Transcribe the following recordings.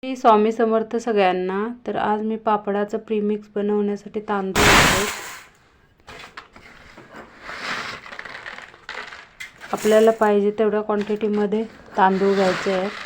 मी स्वामी समर्थ सगळ्यांना। तर आज मी पापडाचं प्रीमिक्स बनवण्यासाठी तांदूळ घेतले। आपल्याला पाहिजे तेवढ्या क्वांटिटीमध्ये तांदूळ घ्यायचे आहेत।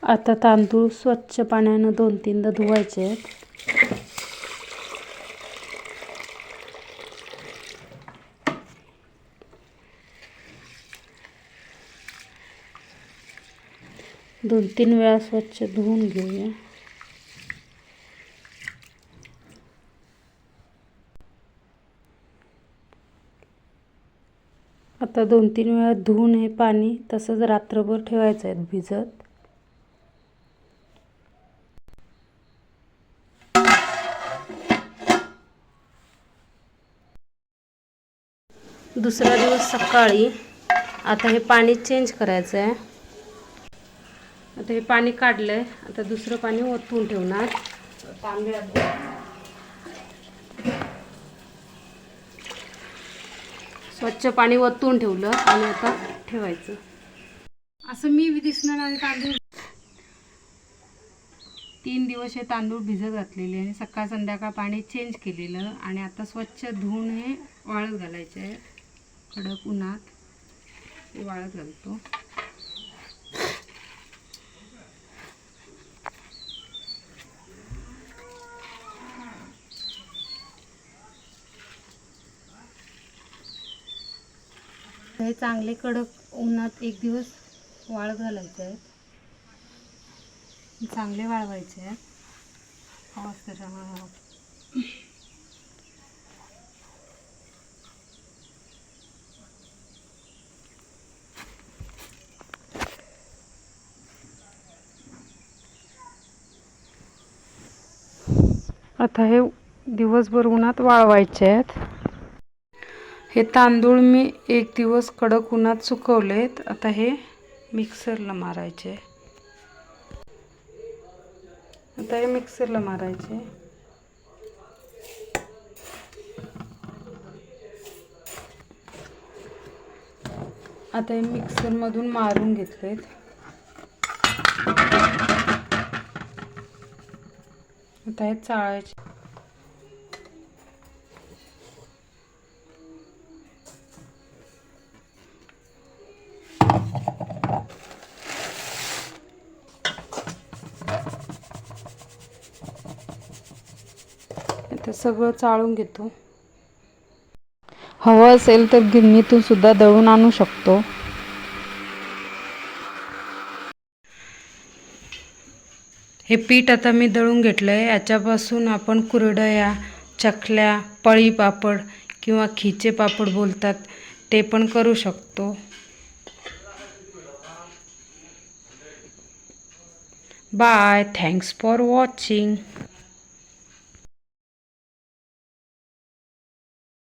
आता तांदूळ स्वच्छ पाण्याने 2-3दा धुवायचे आहेत। दोन तीन वेळा स्वच्छ धुवून घेऊया। आता 2-3 वेळा धुवून हे पाणी तसंच रात्रभर ठेवायचं आहे भिजत। दुसरा दिवस सकाळी आता हे पाणी चेंज करायचं आहे। आता हे पाणी काढलंय, आता दुसरं पाणी ओतून ठेवणार तांदळात। स्वच्छ पाणी ओतून ठेवलं आणि आता ठेवायचं असं मी दिसणार आहे। तांदूळ 3 दिवस हे तांदूळ भिजत घातलेले आणि सकाळ संध्याकाळ पाणी चेंज केलेलं आणि आता स्वच्छ धुवून हे वाळत घालायचे आहे। कडक उन्हात वाळत घालतो। हे चांगले कडक उन्हात 1 दिवस वाळत घालायचे आहेत। चांगले वाळवायचे आहेत। आता हे दिवसभर उन्हात वाळवायचे आहेत। हे तांदूळ मी 1 दिवस कडक उन्हात सुकवलेत। आता हे मिक्सरला मारायचे। आता हे मिक्सरला मारायचे। आता हे मिक्सर मधून मारून घेतलेत। आता हे चाळायचे। आता सगळं चाळून घेतो। हवं असेल तर गिरणीतून सुद्धा दळून आणू शकतो। हे पीठ आता मी दळून घेतलंय। याच्यापासून आपण कुरडया, चकल्या, पळी पापड किंवा खिचे पापड बोलतात ते पण करू शकतो। Bye, thanks for watching.